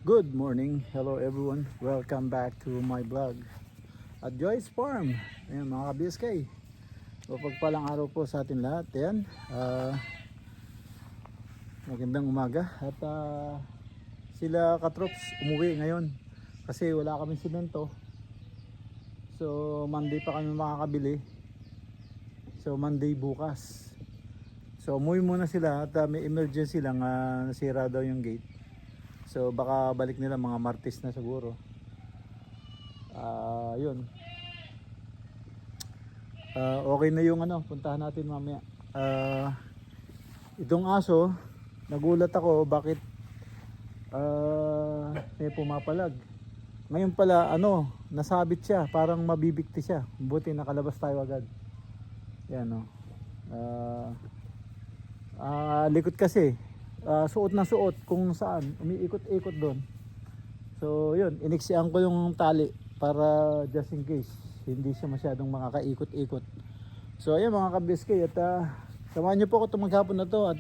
Good morning, hello everyone, welcome back to my vlog at Joy's Farm. Ayan mga ka-BSK, mapagpalang araw po sa atin lahat. Ayan, magandang umaga at sila katrops umuwi ngayon kasi wala kaming simento. So Monday pa kami makakabili, so Monday bukas. So umuwi muna sila at may emergency lang, nasira daw yung gate. So baka balik nila mga Martes na siguro. Yun. Okay na yung puntahan natin mamaya. Itong aso, nagulat ako bakit may pumapalag. Ngayon pala nasabit siya, parang mabibigti siya. Buti nakalabas tayo agad. Yan likod kasi. Suot na suot kung saan umiikot-ikot doon. So yun, iniksian ko yung tali para just in case hindi siya masyadong makakaikot-ikot. So ayun mga ka-BSK, at samahan niyo po ako maghapon na to at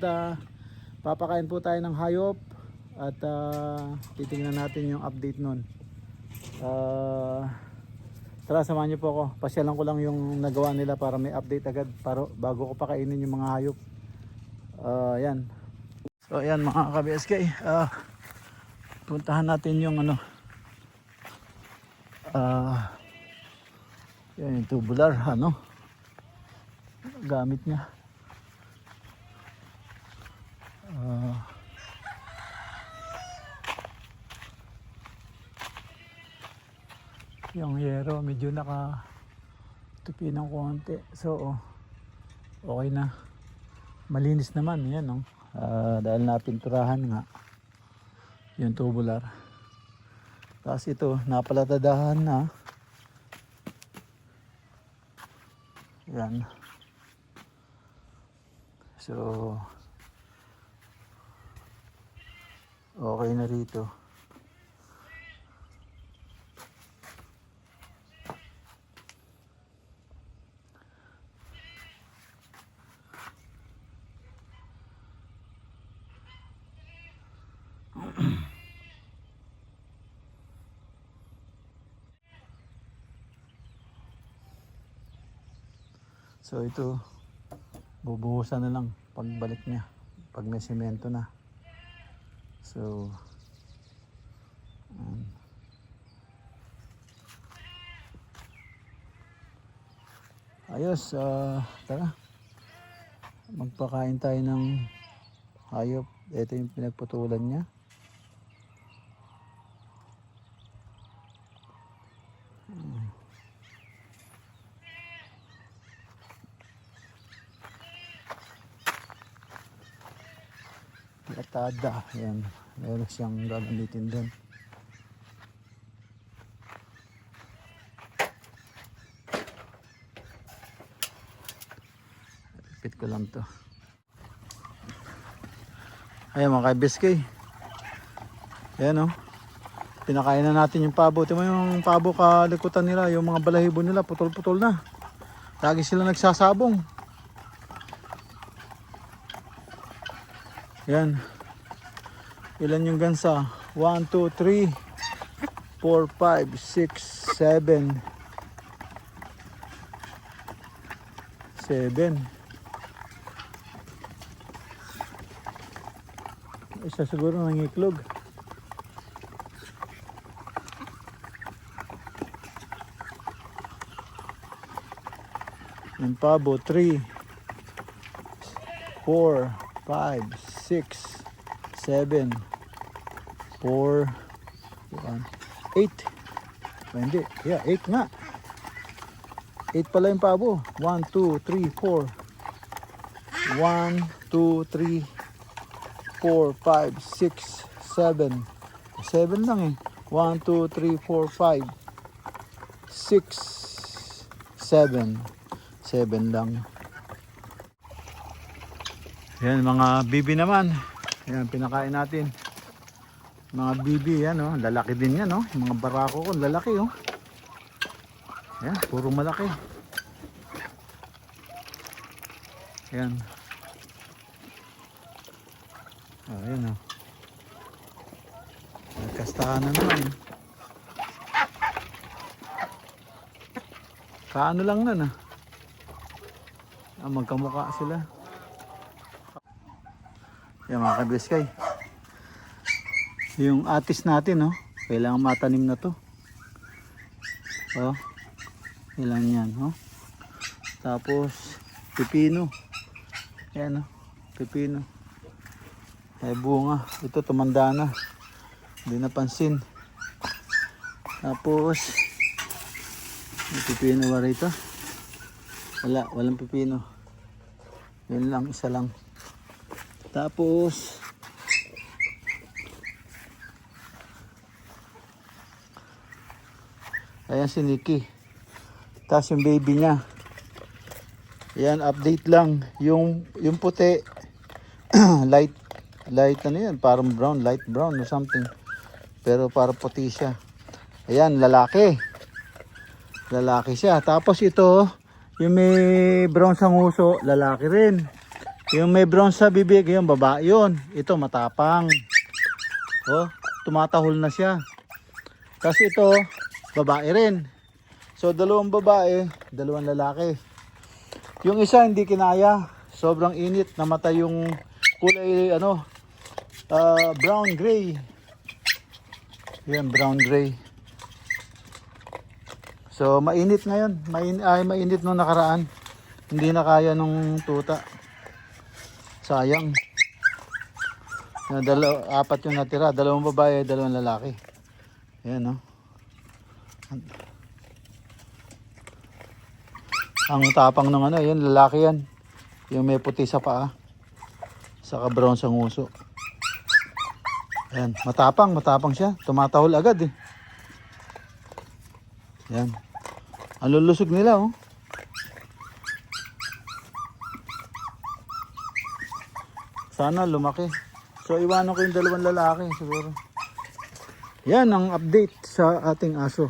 papakain po tayo ng hayop at titingnan natin yung update nun. Tara, samahan niyo po ako. Pasyalan ko lang yung nagawa nila para may update agad para bago ko pakainin yung mga hayop. Yan. So ayan mga ka-BSK, puntahan natin yung yan yung tubular gamit niya. Yung yero medyo tupi ng konti, so okay na, malinis naman yan dahil napinturahan nga yung tubular. Tapos ito napalatadahan na yan, so okay na rito. So ito bubuhusan na lang pagbalik niya pag may semento na. So ayos, tara magpakain tayo ng hayop. Ito yung pinagputulan niya. Latada, yan, meron siyang gagamitin doon. Repeat ko lang to. Ayan mga ka-BSK, yan pinakain na natin yung pabo. Tingnan mo yung pabo, kalikutan nila, yung mga balahibo nila putol-putol na. Lagi sila nagsasabong. Yan. Ilan yung gansa? 1, 2, 3, 4, 5, 6, 7. 7. Isa siguro nangiklog. Yung pabo, 3, 4, 5, 6, 7, 4, 8. Hindi, yeah, 8 nga. 8 pala yung pabo. 1, 2, 3, 4. 1, 2, 3, 4, 5, 6, 7. 7 lang 1, 2, 3, 4, 5, 6, 7. 7 lang. Yan mga bibi naman. Yan pinakain natin. Mga bibi yan lalaki din yan yung mga barako ko lalaki Yan, puro malaki. Yan. Ayan Kastahan na naman. Kaano lang nun ah. Magkamukha sila. Yan mga kabiskay. Yung atis natin, oh, kailangan matanim na to. Oh, ilan yan, oh. Tapos pipino. Yan, oh, pipino. Ay bunga. Ito tumanda na. Hindi napansin. Tapos may pipino ba rito? Wala, walang pipino. Yun lang, isa lang. Tapos ayan si Nikki. Tapos yung baby niya. Yan, update lang. Yung puti light ano yan, parang brown, light brown or something. Pero parang puti siya. Ayan, lalaki. Lalaki siya. Tapos ito, yung may brown sa nguso, lalaki rin. Yung may brown sa bibig, yung babae yun. Ito, matapang. Oh, tumatahol na siya. Tapos ito, babae rin. So, dalawang babae, dalawang lalaki. Yung isa, hindi kinaya. Sobrang init. Namatay yung kulay, brown gray. Yan, brown gray. So, mainit ngayon. Mainit nung nakaraan. Hindi na kaya nung tuta. Sayang. Apat yung natira. Dalawang babae, dalawang lalaki. Ayan, no? Ang tapang ng yun, lalaki yan. Yung may puti sa paa. Saka brown sa nguso. Ayan, matapang siya. Tumatahol agad eh. Ayan. Ang lulusog nila, oh. Sana lumaki. So, iwanan ko yung dalawang lalaki siguro. Yan ang update sa ating aso.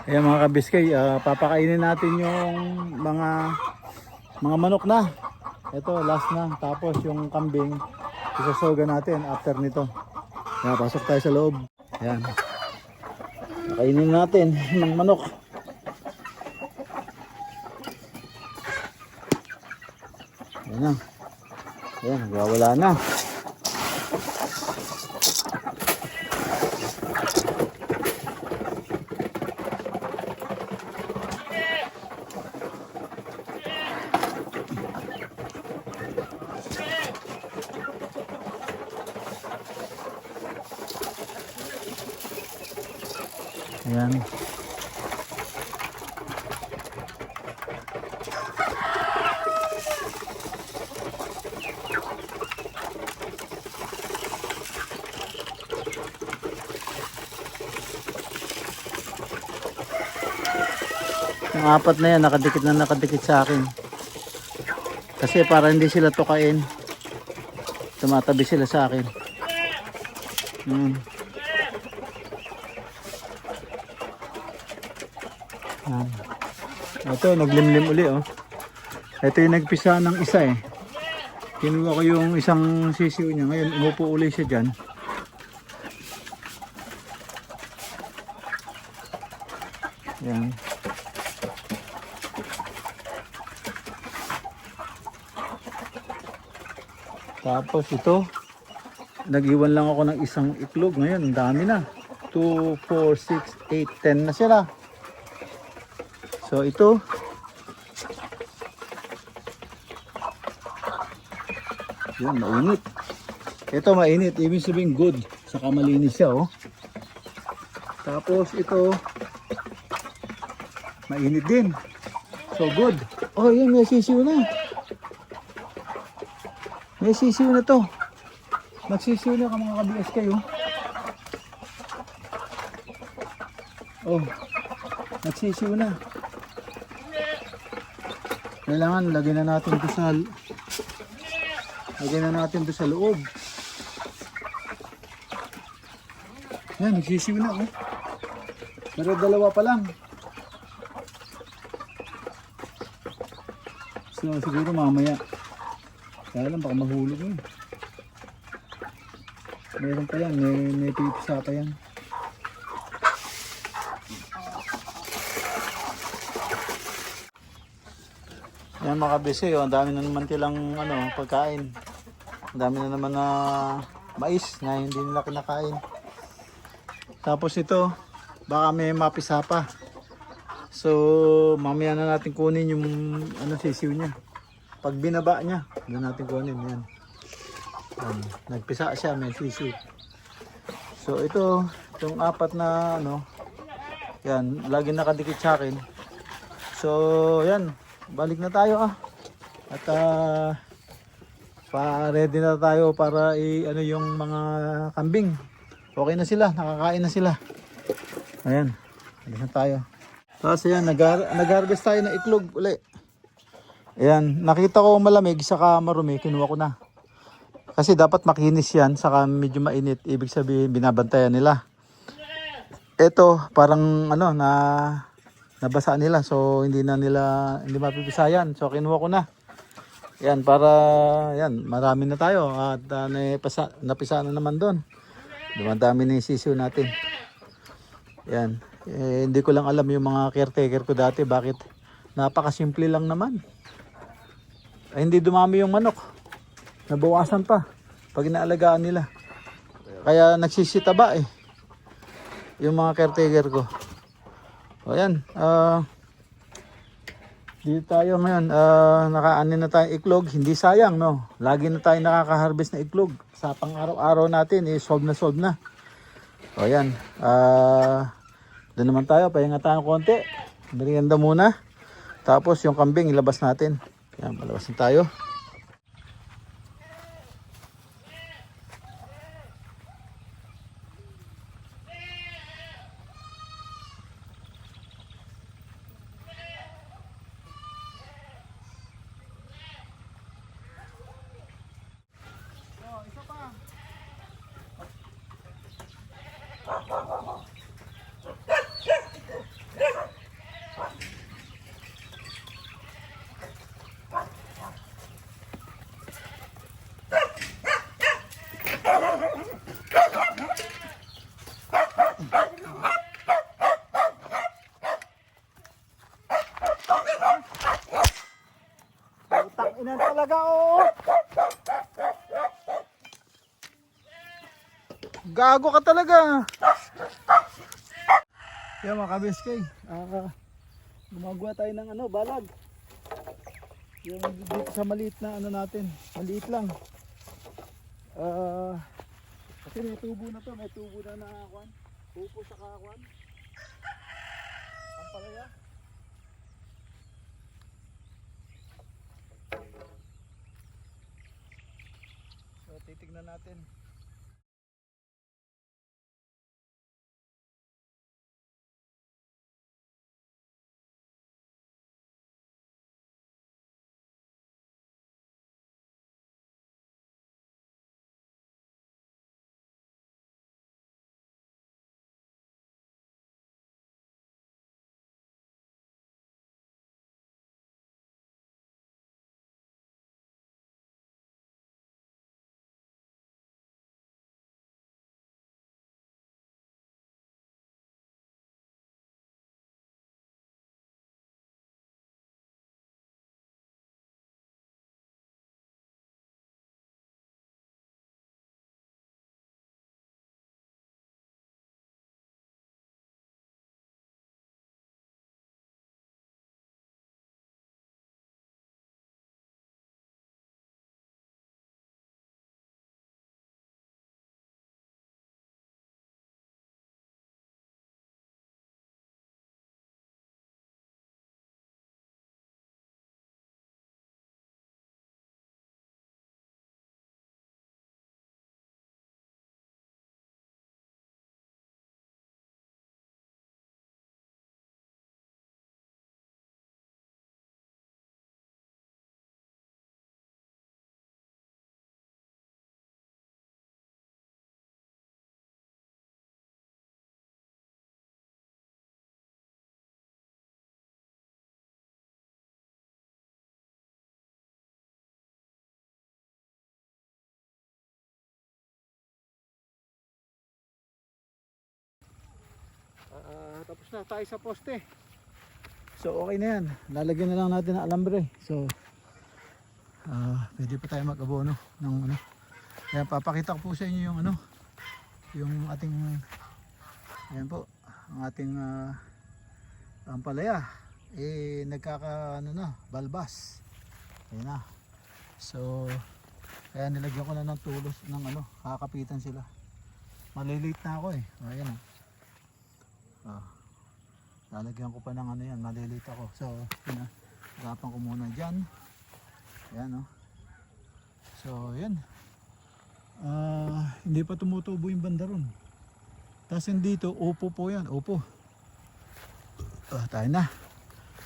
Ayan mga kabiskay, papakainin natin yung mga manok na. Ito, last na. Tapos yung kambing, isasoga natin after nito. Ayan, pasok tayo sa loob. Ayan. Pakainin natin ng manok. Ayan na. Ayan, nagwawala na. Ayan. Yung apat na yan, nakadikit sa akin. Kasi para hindi sila tukain, tumatabi sila sa akin. Ito, naglimlim uli, oh. Ito yung nagpisa ng isa eh. Kinuha ko yung isang sisiw niya. Ngayon, umupo uli siya dyan. Yan. Tapos ito, nag-iwan lang ako ng isang itlog. Ngayon, ang dami na. 2, 4, 6, 8, 10 na sila. So ito, yan, mainit. Ito mainit, ibig sabihin good. Saka malinis siya, oh. Tapos ito, mainit din. So good. Oh, yun, may sisiw na. May sisiw na to. Nagsisiw na ka mga kabias kayo. Oh, nagsisiw na. Kailangan lagyan na natin ito sa loob. Yan, nagsisiw na, oh. Pero dalawa pa lang. So siguro mamaya. Kaya lang baka mahulog yun. Meron pa yan, may pipisa pa yan. Yan mga kabisi, oh, ang dami na naman tilang pagkain. Ang dami na naman na mais na hindi nila kinakain. Tapos ito, baka may mapisa pa. So, mamaya na natin kunin yung sisiw niya. Pag binaba niya, doon natin kunin yan. Nagpisa siya, may sisiw. So, itong apat na yan, lagi nakadikit sa akin. So, yan, balik na tayo At pa-ready na tayo para yung mga kambing. Okay na sila, nakakain na sila. Ayan, alis na tayo. Tapos ayan, nag-harvest tayo ng itlog uli. Ayan, nakita ko malamig saka marumi, kinuha ko na. Kasi dapat makinis yan, saka medyo mainit, ibig sabihin binabantayan nila. Ito, parang nabasa nila, so hindi mapipisayan. So kinuha ko na. Yan, para yan, marami na tayo at napisa na naman doon. Dumadami na yung sisiw natin. Yan. Hindi ko lang alam yung mga caretaker ko dati bakit napakasimple lang naman. Hindi dumami yung manok. Nabawasan pa pag inaalagaan nila. Kaya nagsisitaba yung mga caretaker ko. O yan. Dito tayo ngayon. Nakaanin na tayo iklog. Hindi sayang, no? Lagi na tayo nakaka-harvest na iklog. Sa pang araw-araw natin, solve na. O yan. Doon naman tayo. Pahinga tayo konti. Merienda muna. Tapos yung kambing ilabas natin. Yan, malabas na tayo. Inan talaga Gago ka talaga. Yan mga kabiskay. Gumagawa tayo ng balag. Yung dito sa maliit na natin. Maliit lang. Kasi may tubo na to. May tubo na nakakuan. Pupo sa kakakuan. Ang palaya. So titignan natin. tapos na tayo sa poste. So okay na yan. Lalagyan na lang natin ng alambre. So pwede pa tayo mag-abono ng ano. Kaya papakita ko po sa inyo yung ano, yung ating, ayan po, ang ating ampalaya. Nagkaka ano na, balbas. Ayan na. So kaya nilagyan ko na ng tulos ng ano, kakapitan sila. Malilate na ako ayan lalagyan ko pa ng ano yan, malilate ako. So hirapan ko muna dyan. Ayan so yan, hindi pa tumutubo yung banda ron. Tapos dito upo po yan, upo. Tayo na,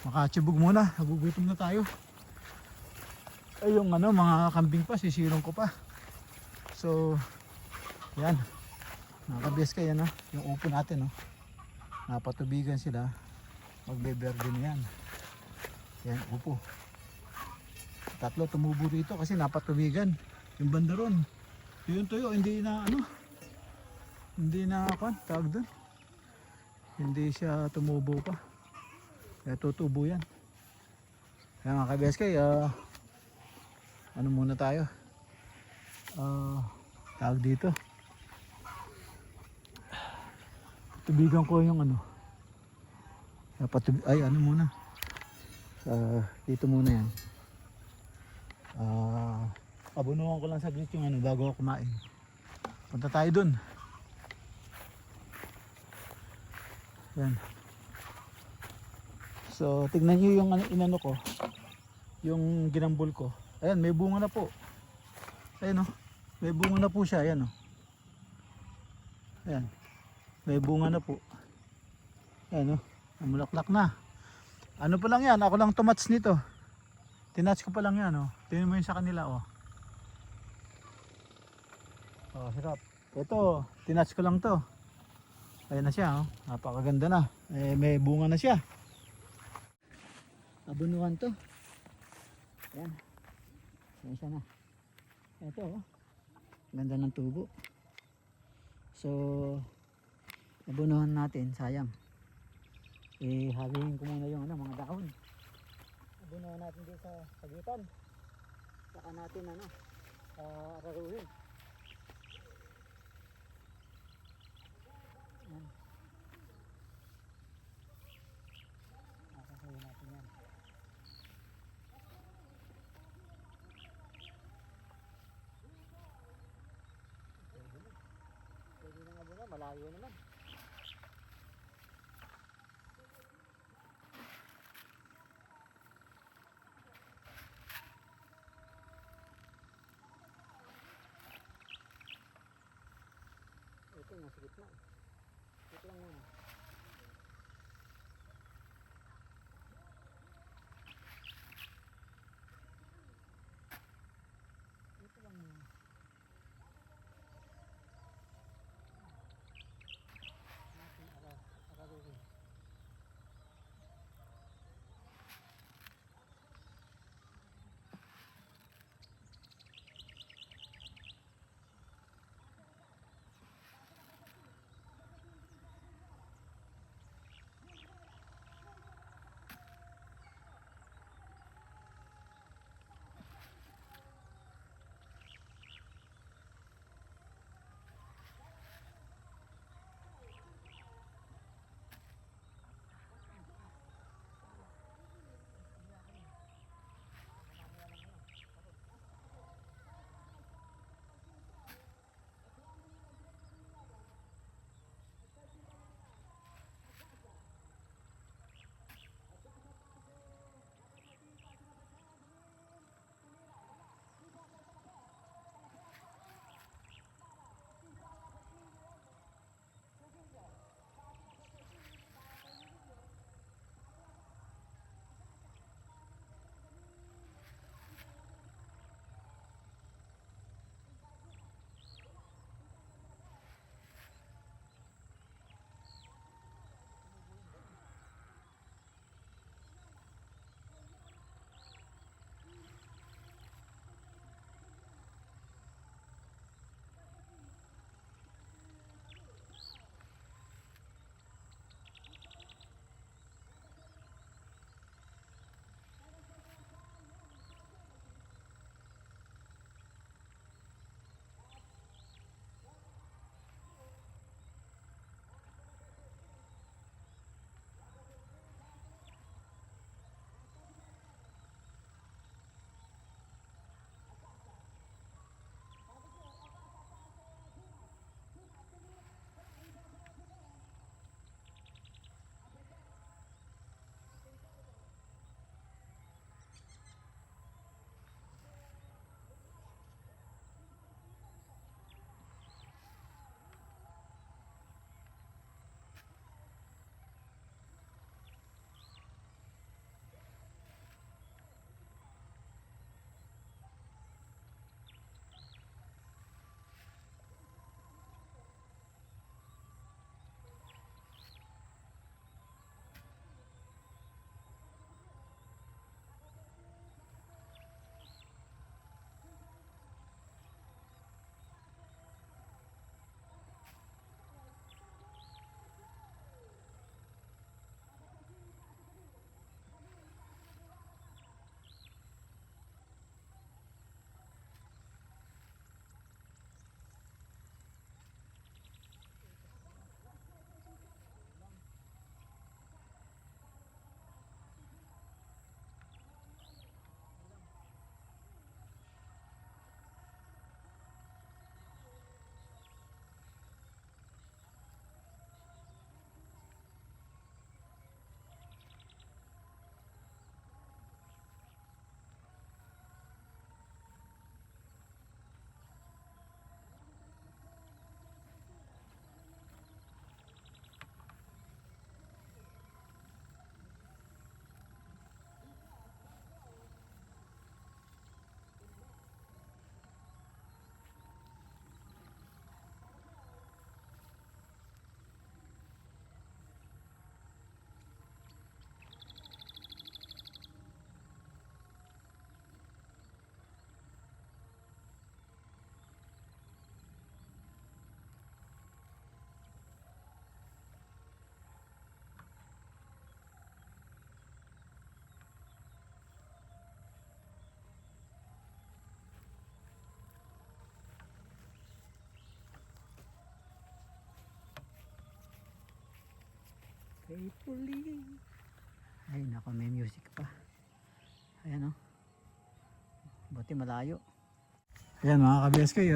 makatsibog muna, nagugutom na tayo. Ay yung ano, mga kambing pa, sisilong ko pa. So yan, nakabiyas kayo yung upo natin napatubigan sila, magbeberde na yan. Yan, upo. Tatlo tumubo dito kasi napatubigan yung banda ron. Yung tuyo hindi na ano, hindi na tawag doon, hindi siya tumubo pa, kaya tutubo yan. Kaya mga kabeskay, ano muna tayo, tawag dito, tubigan ko yung ano, ay ano muna, dito muna yan. Abunuhan ko lang saglit yung ano bago ako kumain. Punta tayo dun. Yan. So tignan nyo yung inano ko, yung ginambol ko. Ayan, may bunga na po. Ayan may bunga na po siya. Ayan ayan, may bunga na po. Ayan namulaklak na. Ano pa lang yan, ako lang tumats nito. Tinatch ko pa lang yan tingnan mo yun sa kanila hirap. Ito, tinatch ko lang to. Ayan na siya napakaganda na. May bunga na siya. Abunuhan to. Ayan. Ayan siya na. Ito ganda ng tubo. So abunuhan natin, sayang. Haluin ko muna yung mga dahon. Abunuhan natin dito sa pagitan. Saka natin araruhin. Yan. Nakakasayin natin yan. Pwede na nga muna, malayo naman. Ito nasa gitna. Ito lang muna. Ito lang muna. Natin araruhin. Faithfully. Ay nako, may music pa. Ayan o. Buti malayo. Ayan mga ka-BSK,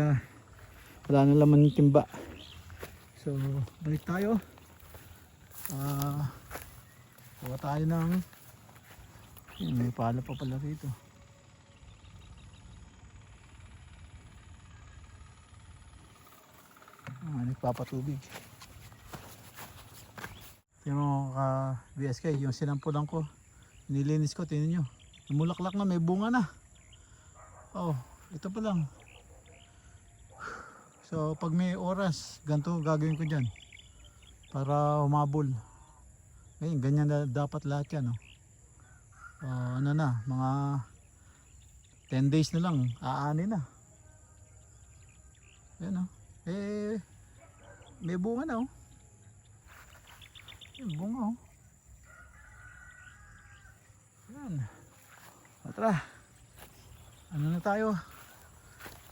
wala na laman ng timba. So balik tayo. Kuha tayo ng may pala pa pala rito. Nagpapatubig. Yung mga BSK, yung sinampulan ko, nilinis ko, tingnan nyo. Namulaklak na, may bunga na. Oh, ito pa lang. So pag may oras, ganito gagawin ko dyan. Para humabol. Ngayon, ganyan na dapat lahat yan. Ano na, mga 10 days na lang, aani na. Ayan may bunga na May bunga Ayan. Tara. Ano na tayo?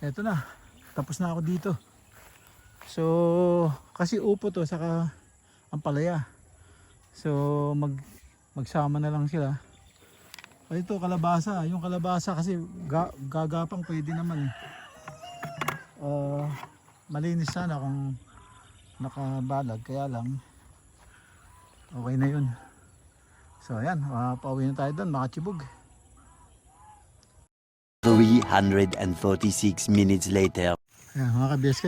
Eto na. Tapos na ako dito. So, kasi upo to saka ampalaya. So, magsama na lang sila. Ito kalabasa. Yung kalabasa kasi gagapang pwede naman. Malinis sana kung nakabalag, kaya lang okay na yun. So ayan, pauwi na tayo doon, Makachibog. 346 minutes later. Ayan mga ka-BSK,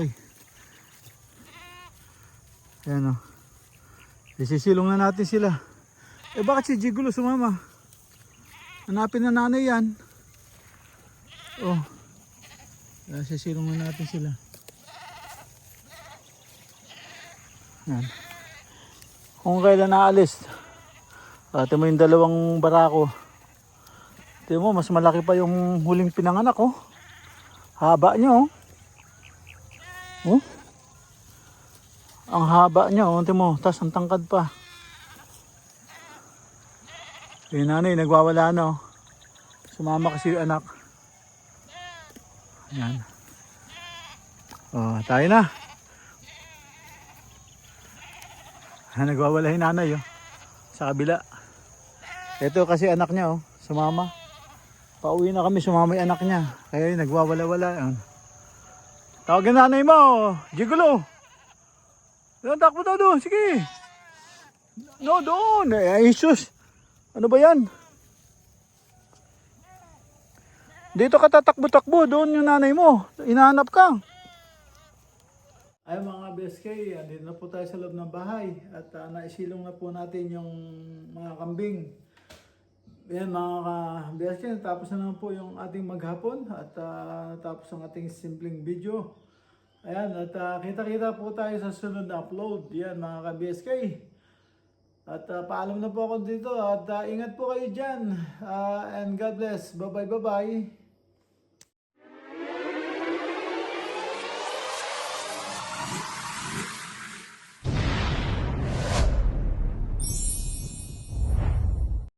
ayan isisilong na natin sila. Bakit si Jigulo sumama? Hanapin na nanay yan. Sisilong na natin sila. Yan. Kung kailan naalis, ate mo yung dalawang barako. Ate mo, mas malaki pa yung huling pinanganak Haba nyo Ang haba nyo, ate mo, tas ang tangkad pa. Yung nanay nagwawala na Sumama kasi yung anak. Yan. Tayo na. Nagwawala yung nanay sa kabila. Ito kasi anak niya sumama. Pauwi na kami, sumama yung anak niya. Kaya nagwawala-wala. Tawagin nanay mo, Jigulo. Takbo daw doon, sige. No, doon. Jesus. Ano ba yan? Dito ka tatakbo-takbo, doon yung nanay mo. Inahanap ka. Ay mga BSK, andito na po tayo sa loob ng bahay at naisilong na po natin yung mga kambing. Ayan mga BSK, natapos na naman po yung ating maghapon at natapos ang ating simpleng video. Ayan, at kita-kita po tayo sa sunod na upload. Yan mga BSK. At paalam na po ako dito at ingat po kayo dyan. And God bless. Bye-bye, bye-bye.